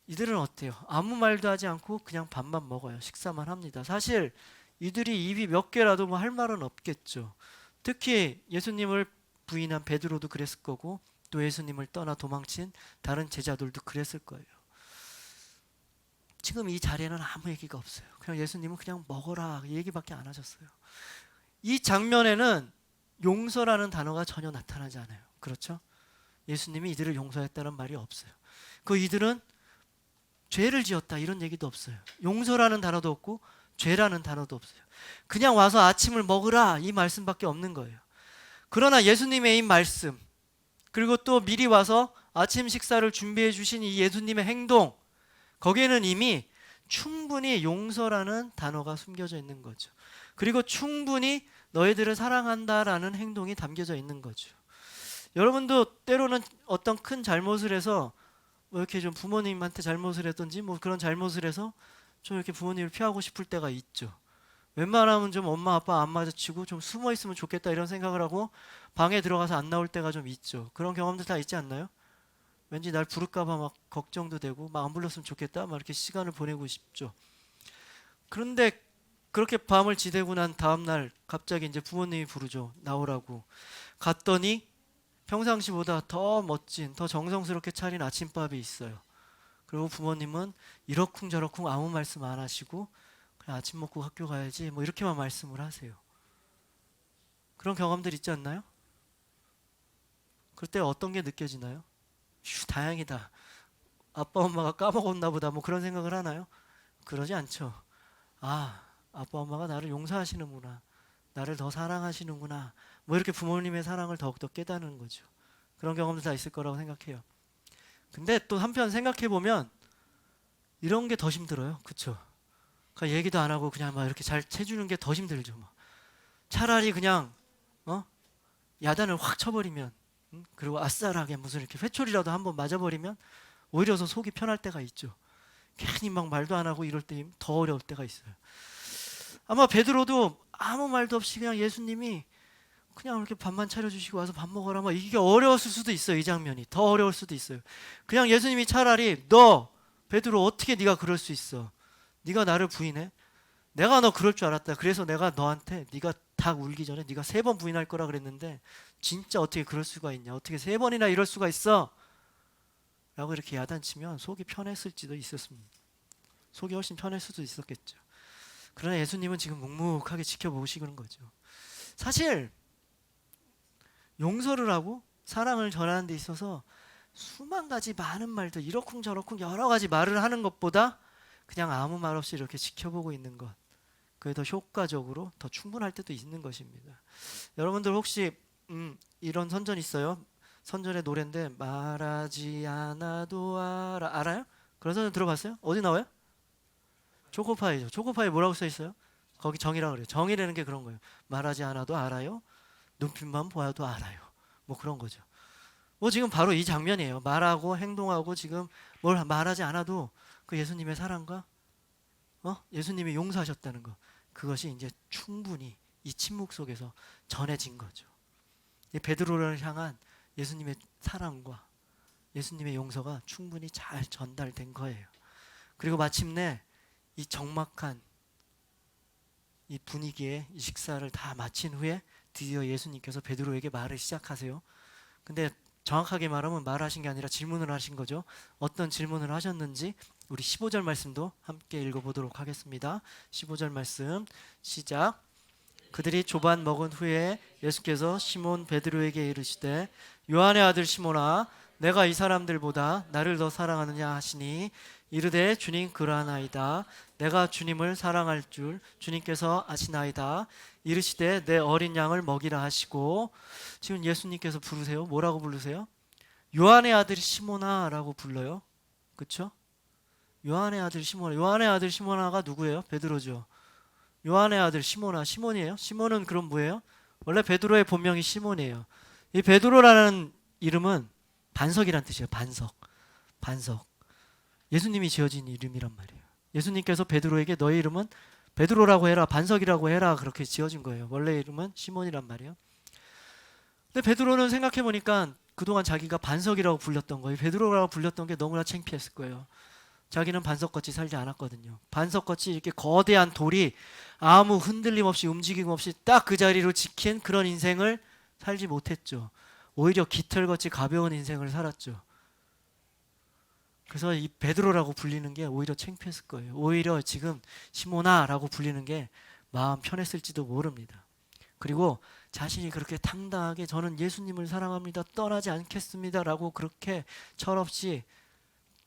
이들은 어때요? 아무 말도 하지 않고 그냥 밥만 먹어요. 식사만 합니다. 사실 이들이 입이 몇 개라도 뭐 할 말은 없겠죠. 특히 예수님을 부인한 베드로도 그랬을 거고 또 예수님을 떠나 도망친 다른 제자들도 그랬을 거예요. 지금 이 자리에는 아무 얘기가 없어요. 그냥 예수님은 그냥 먹어라, 얘기밖에 안 하셨어요. 이 장면에는 용서라는 단어가 전혀 나타나지 않아요. 그렇죠? 예수님이 이들을 용서했다는 말이 없어요. 그 이들은 죄를 지었다, 이런 얘기도 없어요. 용서라는 단어도 없고 죄라는 단어도 없어요. 그냥 와서 아침을 먹으라, 이 말씀밖에 없는 거예요. 그러나 예수님의 이 말씀, 그리고 또 미리 와서 아침 식사를 준비해 주신 이 예수님의 행동, 거기에는 이미 충분히 용서라는 단어가 숨겨져 있는 거죠. 그리고 충분히 너희들을 사랑한다라는 행동이 담겨져 있는 거죠. 여러분도 때로는 어떤 큰 잘못을 해서 뭐 이렇게 좀 부모님한테 잘못을 했던지 뭐 그런 잘못을 해서 좀 이렇게 부모님을 피하고 싶을 때가 있죠. 웬만하면 좀 엄마 아빠 안 마주치고 좀 숨어 있으면 좋겠다 이런 생각을 하고 방에 들어가서 안 나올 때가 좀 있죠. 그런 경험들 다 있지 않나요? 왠지 날 부를까봐 막 걱정도 되고 막 안 불렀으면 좋겠다 막 이렇게 시간을 보내고 싶죠. 그런데 그렇게 밤을 지새고 난 다음날 갑자기 이제 부모님이 부르죠. 나오라고. 갔더니 평상시보다 더 멋진, 더 정성스럽게 차린 아침밥이 있어요. 그리고 부모님은 이러쿵저러쿵 아무 말씀 안 하시고 그냥 아침 먹고 학교 가야지 뭐 이렇게만 말씀을 하세요. 그런 경험들 있지 않나요? 그럴 때 어떤 게 느껴지나요? 휴, 다행이다. 아빠 엄마가 까먹었나 보다 뭐 그런 생각을 하나요? 그러지 않죠. 아, 아빠 엄마가 나를 용서하시는구나. 나를 더 사랑하시는구나. 뭐 이렇게 부모님의 사랑을 더욱더 깨닫는 거죠. 그런 경험도 다 있을 거라고 생각해요. 근데 또 한편 생각해 보면 이런 게 더 힘들어요. 그렇죠? 그러니까 얘기도 안 하고 그냥 막 이렇게 잘 해주는 게 더 힘들죠. 막. 차라리 그냥 야단을 확 쳐버리면 그리고 아싸라게 무슨 이렇게 회초리라도 한번 맞아버리면 오히려 더 속이 편할 때가 있죠. 괜히 막 말도 안 하고 이럴 때 더 어려울 때가 있어요. 아마 베드로도 아무 말도 없이 그냥 예수님이 그냥 이렇게 밥만 차려주시고 와서 밥 먹어라 막 이게 어려웠을 수도 있어요. 이 장면이 더 어려울 수도 있어요. 그냥 예수님이 차라리 너 베드로 어떻게 네가 그럴 수 있어? 네가 나를 부인해? 내가 너 그럴 줄 알았다. 그래서 내가 너한테 네가 닭 울기 전에 네가 3번 부인할 거라 그랬는데 진짜 어떻게 그럴 수가 있냐? 어떻게 3번이나 이럴 수가 있어? 라고 이렇게 야단치면 속이 편했을지도 있었습니다. 속이 훨씬 편할 수도 있었겠죠. 그러나 예수님은 지금 묵묵하게 지켜보시는 거죠. 사실 용서를 하고 사랑을 전하는 데 있어서 수만 가지 많은 말들 이러쿵저러쿵 여러 가지 말을 하는 것보다 그냥 아무 말 없이 이렇게 지켜보고 있는 것 그게 더 효과적으로 더 충분할 때도 있는 것입니다. 여러분들 혹시 이런 선전 있어요? 선전의 노래인데 말하지 않아도 알아요? 그런 선전 들어봤어요? 어디 나와요? 초코파이죠. 초코파이 뭐라고 써 있어요? 거기 정이라 그래요. 정이라는 게 그런 거예요. 말하지 않아도 알아요. 눈빛만 보아도 알아요. 뭐 그런 거죠. 뭐 지금 바로 이 장면이에요. 말하고 행동하고 지금 뭘 말하지 않아도 그 예수님의 사랑과 예수님이 용서하셨다는 거 그것이 이제 충분히 이 침묵 속에서 전해진 거죠. 이 베드로를 향한 예수님의 사랑과 예수님의 용서가 충분히 잘 전달된 거예요. 그리고 마침내 이 적막한 이 분위기에 이 식사를 다 마친 후에 드디어 예수님께서 베드로에게 말을 시작하세요. 근데 정확하게 말하면 말하신 게 아니라 질문을 하신 거죠. 어떤 질문을 하셨는지 우리 15절 말씀도 함께 읽어보도록 하겠습니다. 15절 말씀 시작. 그들이 조반 먹은 후에 예수께서 시몬 베드로에게 이르시되 요한의 아들 시몬아 내가 이 사람들보다 나를 더 사랑하느냐 하시니 이르되 주님 그러하나이다. 내가 주님을 사랑할 줄 주님께서 아시나이다. 이르시되 내 어린 양을 먹이라 하시고 지금 예수님께서 부르세요. 뭐라고 부르세요? 요한의 아들 시몬아 라고 불러요. 그렇죠? 요한의 아들 시몬아. 요한의 아들 시몬아가 누구예요? 베드로죠. 요한의 아들 시몬아. 시몬이에요? 시몬은 그럼 뭐예요? 원래 베드로의 본명이 시몬이에요. 이 베드로라는 이름은 반석이란 뜻이에요. 반석. 반석. 예수님이 지어진 이름이란 말이에요. 예수님께서 베드로에게 너의 이름은 베드로라고 해라, 반석이라고 해라 그렇게 지어진 거예요. 원래 이름은 시몬이란 말이에요. 근데 베드로는 생각해 보니까 그동안 자기가 반석이라고 불렸던 거예요. 베드로라고 불렸던 게 너무나 창피했을 거예요. 자기는 반석같이 살지 않았거든요. 반석같이 이렇게 거대한 돌이 아무 흔들림 없이 움직임 없이 딱 그 자리로 지킨 그런 인생을 살지 못했죠. 오히려 깃털같이 가벼운 인생을 살았죠. 그래서 이 베드로라고 불리는 게 오히려 창피했을 거예요. 오히려 지금 시몬아라고 불리는 게 마음 편했을지도 모릅니다. 그리고 자신이 그렇게 당당하게 저는 예수님을 사랑합니다. 떠나지 않겠습니다. 라고 그렇게 철없이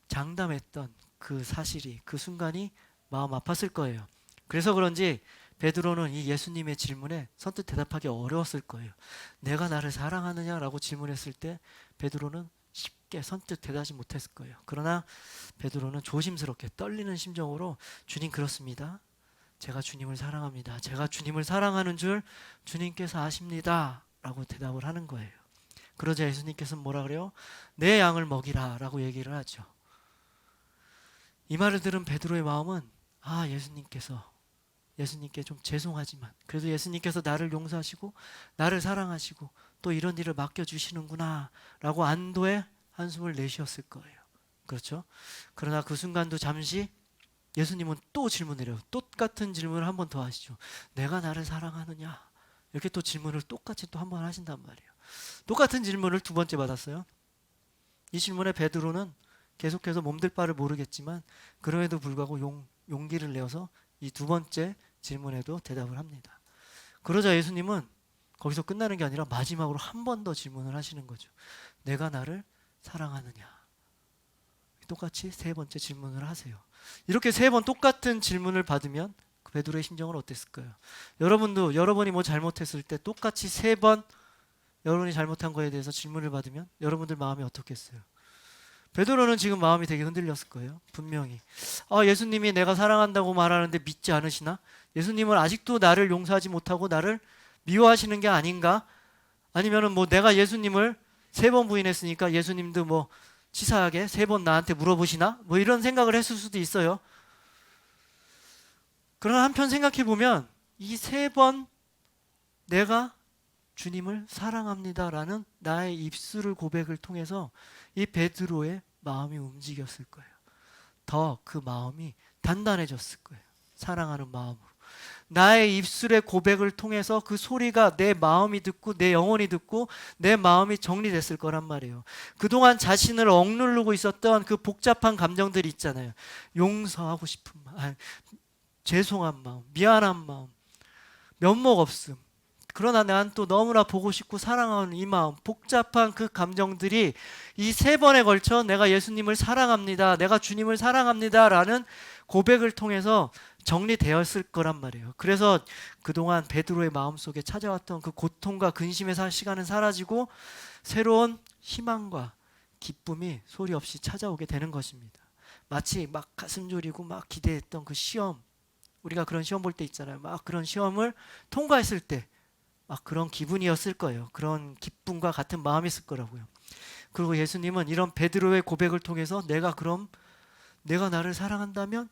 장담했던 그 사실이 그 순간이 마음 아팠을 거예요. 그래서 그런지 베드로는 이 예수님의 질문에 선뜻 대답하기 어려웠을 거예요. 내가 나를 사랑하느냐라고 질문했을 때 베드로는 쉽게 선뜻 대답하지 못했을 거예요. 그러나 베드로는 조심스럽게 떨리는 심정으로 주님 그렇습니다. 제가 주님을 사랑합니다. 제가 주님을 사랑하는 줄 주님께서 아십니다. 라고 대답을 하는 거예요. 그러자 예수님께서는 뭐라 그래요? 내 양을 먹이라 라고 얘기를 하죠. 이 말을 들은 베드로의 마음은 예수님께 좀 죄송하지만 그래도 예수님께서 나를 용서하시고 나를 사랑하시고 또 이런 일을 맡겨주시는구나 라고 안도의 한숨을 내쉬었을 거예요. 그렇죠? 그러나 그 순간도 잠시 예수님은 또 질문을 해요. 똑같은 질문을 한 번 더 하시죠. 내가 나를 사랑하느냐? 이렇게 또 질문을 똑같이 또 한 번 하신단 말이에요. 똑같은 질문을 두 번째 받았어요. 이 질문에 베드로는 계속해서 몸둘 바를 모르겠지만 그럼에도 불구하고 용기를 내어서 이 두 번째 질문에도 대답을 합니다. 그러자 예수님은 거기서 끝나는 게 아니라 마지막으로 한 번 더 질문을 하시는 거죠. 내가 나를 사랑하느냐? 똑같이 세 번째 질문을 하세요. 이렇게 세 번 똑같은 질문을 받으면 그 베드로의 심정은 어땠을까요? 여러분도 여러분이 뭐 잘못했을 때 똑같이 세 번 여러분이 잘못한 거에 대해서 질문을 받으면 여러분들 마음이 어떻겠어요? 베드로는 지금 마음이 되게 흔들렸을 거예요. 분명히. 예수님이 내가 사랑한다고 말하는데 믿지 않으시나? 예수님은 아직도 나를 용서하지 못하고 나를 미워하시는 게 아닌가? 아니면은 뭐 내가 예수님을 세 번 부인했으니까 예수님도 뭐 치사하게 세 번 나한테 물어보시나? 뭐 이런 생각을 했을 수도 있어요. 그러나 한편 생각해 보면 이 세 번 내가 주님을 사랑합니다라는 나의 입술을 고백을 통해서 이 베드로의 마음이 움직였을 거예요. 더 그 마음이 단단해졌을 거예요. 사랑하는 마음으로. 나의 입술의 고백을 통해서 그 소리가 내 마음이 듣고 내 영혼이 듣고 내 마음이 정리됐을 거란 말이에요. 그동안 자신을 억누르고 있었던 그 복잡한 감정들이 있잖아요. 용서하고 싶은 마음, 죄송한 마음, 미안한 마음, 면목 없음. 그러나 난 또 너무나 보고 싶고 사랑하는 이 마음, 복잡한 그 감정들이 이 세 번에 걸쳐 내가 예수님을 사랑합니다, 내가 주님을 사랑합니다 라는 고백을 통해서 정리되었을 거란 말이에요. 그래서 그동안 베드로의 마음속에 찾아왔던 그 고통과 근심의 시간은 사라지고 새로운 희망과 기쁨이 소리 없이 찾아오게 되는 것입니다. 마치 막 가슴 졸이고 막 기대했던 그 시험, 우리가 그런 시험 볼 때 있잖아요. 막 그런 시험을 통과했을 때 막 그런 기분이었을 거예요. 그런 기쁨과 같은 마음이었을 거라고요. 그리고 예수님은 이런 베드로의 고백을 통해서 내가 나를 사랑한다면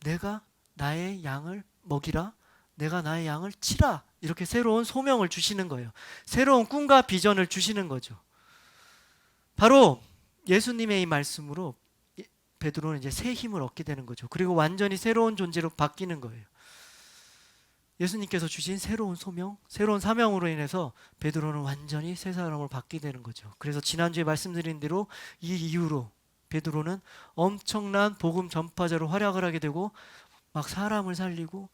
내가 나의 양을 먹이라, 내가 나의 양을 치라, 이렇게 새로운 소명을 주시는 거예요. 새로운 꿈과 비전을 주시는 거죠. 바로 예수님의 이 말씀으로 베드로는 이제 새 힘을 얻게 되는 거죠. 그리고 완전히 새로운 존재로 바뀌는 거예요. 예수님께서 주신 새로운 소명, 새로운 사명으로 인해서 베드로는 완전히 새 사람으로 바뀌게 되는 거죠. 그래서 지난주에 말씀드린 대로 이 이후로 베드로는 엄청난 복음 전파자로 활약을 하게 되고 막 사람을 살리고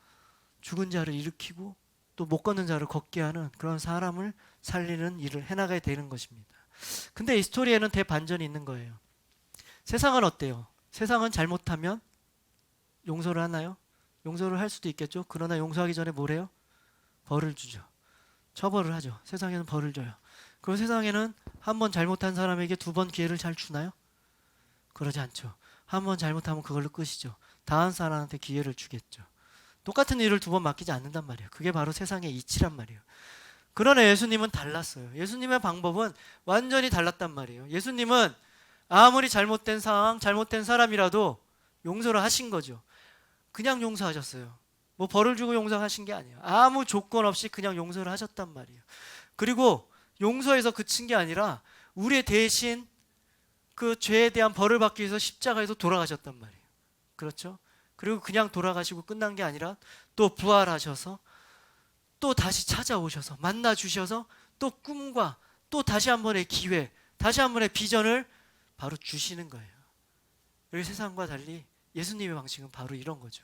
죽은 자를 일으키고 또 못 걷는 자를 걷게 하는 그런 사람을 살리는 일을 해나가게 되는 것입니다. 근데 이 스토리에는 대반전이 있는 거예요. 세상은 어때요? 세상은 잘못하면 용서를 하나요? 용서를 할 수도 있겠죠. 그러나 용서하기 전에 뭐래요? 벌을 주죠. 처벌을 하죠. 세상에는 벌을 줘요. 그리고 세상에는 한 번 잘못한 사람에게 두 번 기회를 잘 주나요? 그러지 않죠. 한 번 잘못하면 그걸로 끝이죠. 다음 사람한테 기회를 주겠죠. 똑같은 일을 두 번 맡기지 않는단 말이에요. 그게 바로 세상의 이치란 말이에요. 그러나 예수님은 달랐어요. 예수님의 방법은 완전히 달랐단 말이에요. 예수님은 아무리 잘못된 상황, 잘못된 사람이라도 용서를 하신 거죠. 그냥 용서하셨어요. 뭐 벌을 주고 용서하신 게 아니에요. 아무 조건 없이 그냥 용서를 하셨단 말이에요. 그리고 용서에서 그친 게 아니라 우리 대신 그 죄에 대한 벌을 받기 위해서 십자가에서 돌아가셨단 말이에요. 그렇죠? 그리고 그냥 돌아가시고 끝난 게 아니라 또 부활하셔서 또 다시 찾아오셔서 만나 주셔서 또 꿈과 또 다시 한 번의 기회, 다시 한 번의 비전을 바로 주시는 거예요. 여기 세상과 달리 예수님의 방식은 바로 이런 거죠.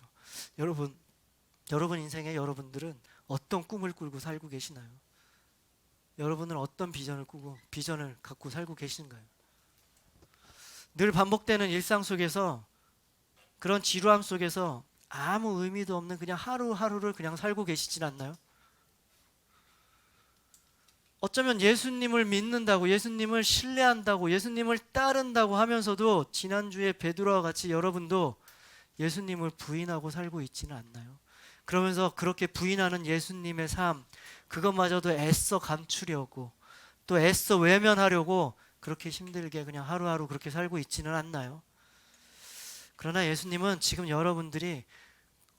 여러분 인생에 여러분들은 어떤 꿈을 꾸고 살고 계시나요? 여러분은 어떤 비전을 꾸고 비전을 갖고 살고 계신가요? 늘 반복되는 일상 속에서 그런 지루함 속에서 아무 의미도 없는 그냥 하루하루를 그냥 살고 계시진 않나요? 어쩌면 예수님을 믿는다고, 예수님을 신뢰한다고, 예수님을 따른다고 하면서도 지난주에 베드로와 같이 여러분도 예수님을 부인하고 살고 있지는 않나요? 그러면서 그렇게 부인하는 예수님의 삶, 그것마저도 애써 감추려고 또 애써 외면하려고 그렇게 힘들게 그냥 하루하루 그렇게 살고 있지는 않나요? 그러나 예수님은 지금 여러분들이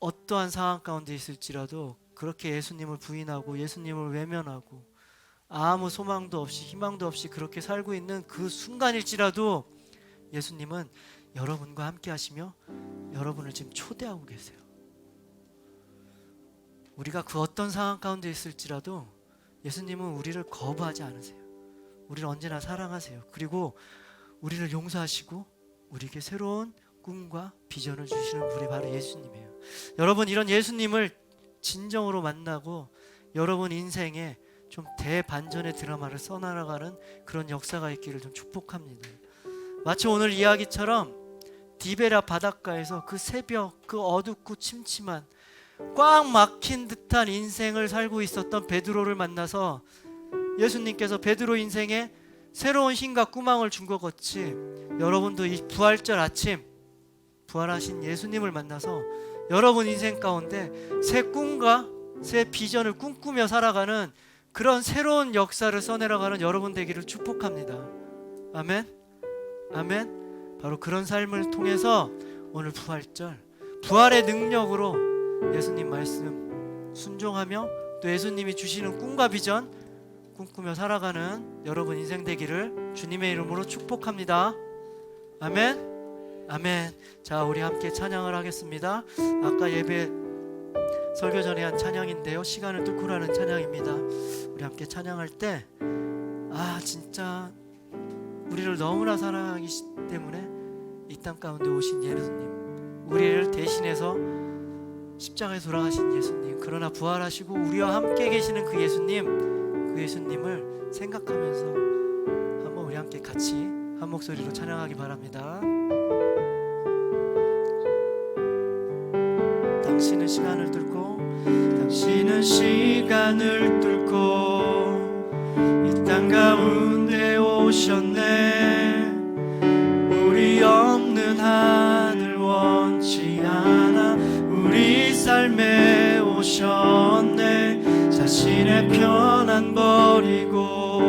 어떠한 상황 가운데 있을지라도 그렇게 예수님을 부인하고 예수님을 외면하고 아무 소망도 없이 희망도 없이 그렇게 살고 있는 그 순간일지라도 예수님은 여러분과 함께 하시며 여러분을 지금 초대하고 계세요. 우리가 그 어떤 상황 가운데 있을지라도 예수님은 우리를 거부하지 않으세요. 우리를 언제나 사랑하세요. 그리고 우리를 용서하시고 우리에게 새로운 꿈과 비전을 주시는 분이 바로 예수님이에요. 여러분, 이런 예수님을 진정으로 만나고 여러분 인생에 좀 대반전의 드라마를 써나가는 그런 역사가 있기를 좀 축복합니다. 마치 오늘 이야기처럼 디베라 바닷가에서 그 새벽, 그 어둡고 침침한 꽉 막힌 듯한 인생을 살고 있었던 베드로를 만나서 예수님께서 베드로 인생에 새로운 힘과 꾸망을 준 것 같이 여러분도 이 부활절 아침 부활하신 예수님을 만나서 여러분 인생 가운데 새 꿈과 새 비전을 꿈꾸며 살아가는 그런 새로운 역사를 써내려가는 여러분 되기를 축복합니다. 아멘. 아멘. 바로 그런 삶을 통해서 오늘 부활절 부활의 능력으로 예수님 말씀 순종하며 또 예수님이 주시는 꿈과 비전 꿈꾸며 살아가는 여러분 인생 되기를 주님의 이름으로 축복합니다. 아멘. 아멘. 자, 우리 함께 찬양을 하겠습니다. 아까 예배 설교 전에 한 찬양인데요, 시간을 뚫고라는 찬양입니다. 우리 함께 찬양할 때 진짜 우리를 너무나 사랑하기 때문에 이 땅 가운데 오신 예수님, 우리를 대신해서 십자가에 돌아가신 예수님, 그러나 부활하시고 우리와 함께 계시는 그 예수님, 그 예수님을 생각하면서 한번 우리 함께 같이 한 목소리로 찬양하기 바랍니다. 당신은 시간을 뚫고 이 땅 가운데 오셨네. 우리 없는 하늘 원치 않아 우리 삶에 오셨네. 자신의 편안 버리고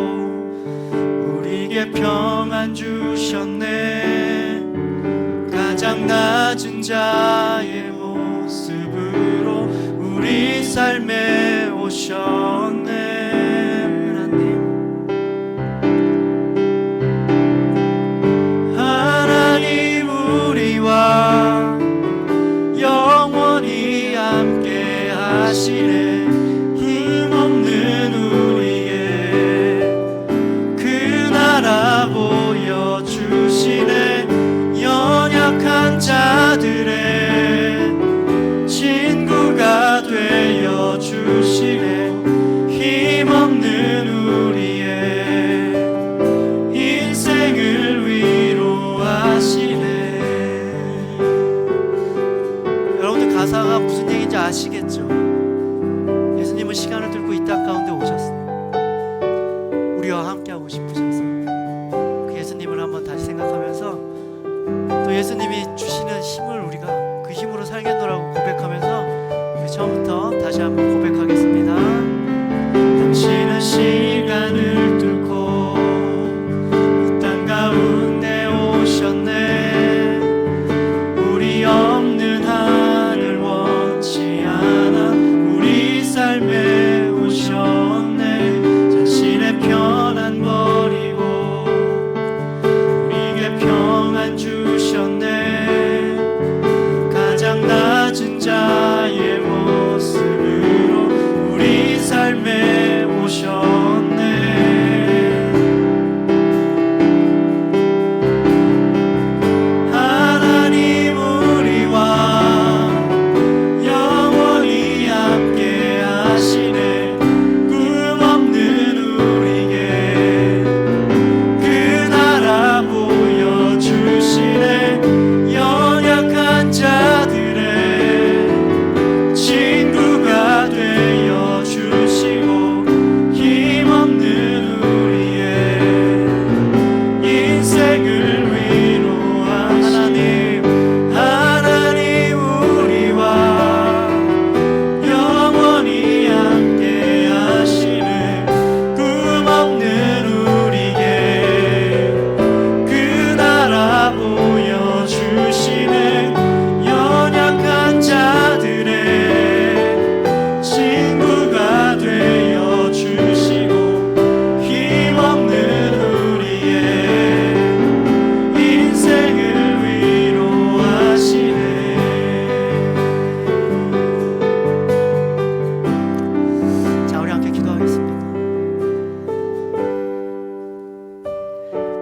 우리에게 평안 주셨네. 가장 낮은 자의 모습으로 우리 삶에 오셨네. 하나님 우리와 영원히 함께 하시네. 힘없는 우리의 그 나라 보여주시네. 연약한 자들의 친구가 되어 주시네. 힘없는 우리의 인생을 위로하시네. 여러분들 가사가 무슨 얘기인지 아시겠죠? 예수님은 시간을 뚫고 이 땅 가운데 오셨어요. 우리와 함께하고 싶으셔서 그 예수님을 한번 다시 생각하면서 또 예수님이 주시는 힘을 우리가 그 힘으로 살겠노라고 고백하면서 우리 처음부터 다시 한번 고백하겠습니다. 당신은 시간을 뚫고 이 땅 가운데 오셨네. 우리 없는 하늘 원치 않아 우리 삶에 오셨네. 자신의 편안 버리고 우리에게 평안 주셨네. 가장 낮은 자의 모습으로 우리 삶에 오셨네.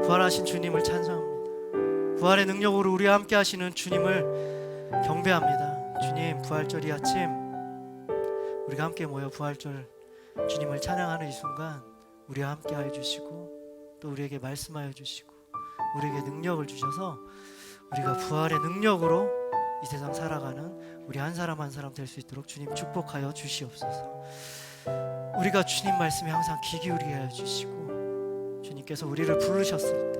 부활하신 주님을 찬송합니다. 부활의 능력으로 우리와 함께 하시는 주님을 경배합니다. 주님, 부활절 이 아침 우리가 함께 모여 부활절 주님을 찬양하는 이 순간 우리와 함께 하여 주시고 또 우리에게 말씀하여 주시고 우리에게 능력을 주셔서 우리가 부활의 능력으로 이 세상 살아가는 우리 한 사람 한 사람 될 수 있도록 주님 축복하여 주시옵소서. 우리가 주님 말씀에 항상 귀 기울이게 하여 주시고 주님께서 우리를 부르셨을 때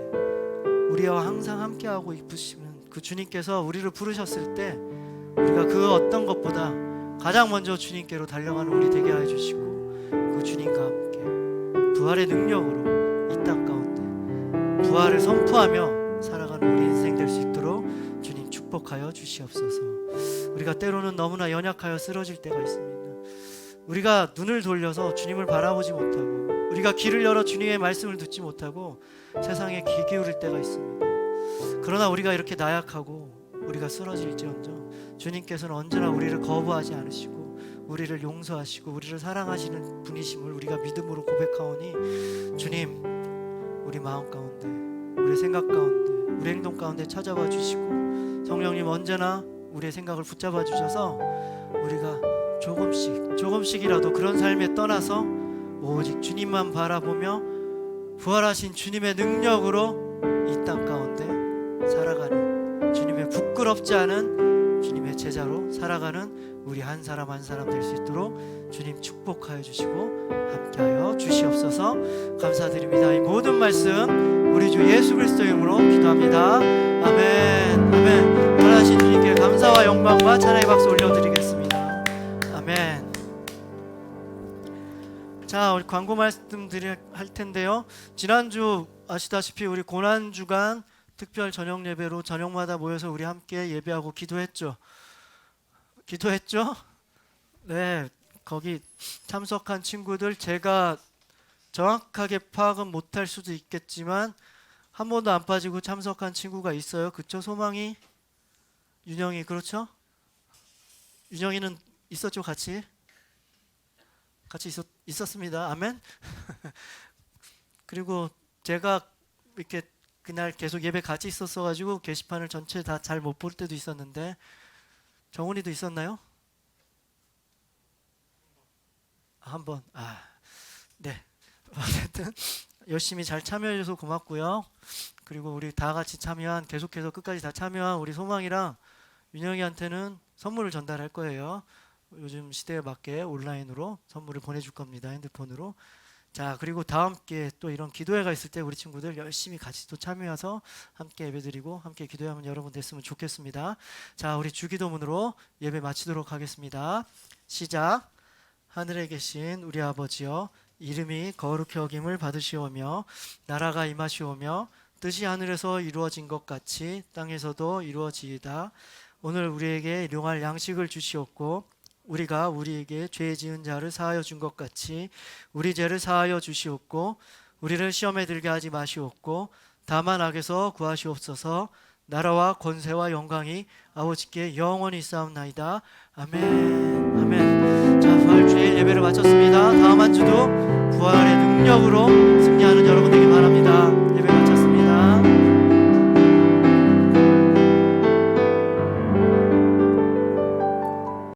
우리와 항상 함께하고 있으시는 그 주님께서 우리를 부르셨을 때 우리가 그 어떤 것보다 가장 먼저 주님께로 달려가는 우리 되게 하여 주시고 그 주님과 함께 부활의 능력으로 이 땅 가운데 부활을 선포하며 살아가는 우리 인생 될 수 있도록 주님 축복하여 주시옵소서. 우리가 때로는 너무나 연약하여 쓰러질 때가 있습니다. 우리가 눈을 돌려서 주님을 바라보지 못하고 우리가 귀를 열어 주님의 말씀을 듣지 못하고 세상에 귀 기울일 때가 있습니다. 그러나 우리가 이렇게 나약하고 우리가 쓰러질지언정 주님께서는 언제나 우리를 거부하지 않으시고 우리를 용서하시고 우리를 사랑하시는 분이심을 우리가 믿음으로 고백하오니 주님, 우리 마음 가운데 우리 생각 가운데 우리 행동 가운데 찾아와 주시고 성령님 언제나 우리의 생각을 붙잡아 주셔서 우리가 조금씩이라도 그런 삶에 떠나서 오직 주님만 바라보며 부활하신 주님의 능력으로 이 땅 가운데 살아가는 주님의 부끄럽지 않은 주님의 제자로 살아가는 우리 한 사람 한 사람 될 수 있도록 주님 축복하여 주시고 함께하여 주시옵소서. 감사드립니다. 이 모든 말씀 우리 주 예수 그리스도의 이름으로 기도합니다. 아멘. 아멘. 부활하신 주님께 감사와 영광과 찬양의 박수 올려드리겠습니다. 아멘. 자, 우리 광고 말씀드릴 할 텐데요. 지난주 아시다시피 우리 고난주간 특별 저녁 예배로 저녁마다 모여서 우리 함께 예배하고 기도했죠. 네, 거기 참석한 친구들 제가 정확하게 파악은 못할 수도 있겠지만 한 번도 안 빠지고 참석한 친구가 있어요. 그쵸? 소망이, 윤영이, 그렇죠? 윤영이는 있었죠? 같이 있었습니다. 아멘. 그리고 제가 이렇게 그날 계속 예배 같이 있었어가지고 게시판을 전체 다 잘 못 볼 때도 있었는데 정훈이도 있었나요? 한 번. 네. 어쨌든 열심히 잘 참여해줘서 고맙고요. 그리고 우리 다 같이 계속해서 끝까지 다 참여한 우리 소망이랑 윤영이한테는 선물을 전달할 거예요. 요즘 시대에 맞게 온라인으로 선물을 보내줄 겁니다. 핸드폰으로. 자, 그리고 다음 기회에 또 이런 기도회가 있을 때 우리 친구들 열심히 같이 또 참여해서 함께 예배드리고 함께 기도하면 여러분 됐으면 좋겠습니다. 자, 우리 주기도문으로 예배 마치도록 하겠습니다. 시작. 하늘에 계신 우리 아버지여, 이름이 거룩히 여김을 받으시오며 나라가 임하시오며 뜻이 하늘에서 이루어진 것 같이 땅에서도 이루어지이다. 오늘 우리에게 일용할 양식을 주시옵고 우리가 우리에게 죄 지은 자를 사하여 준 것 같이 우리 죄를 사하여 주시옵고 우리를 시험에 들게 하지 마시옵고 다만 악에서 구하시옵소서. 나라와 권세와 영광이 아버지께 영원히 있사옵나이다. 아멘. 아멘. 자, 부활주일 예배를 마쳤습니다. 다음 한 주도 부활의 능력으로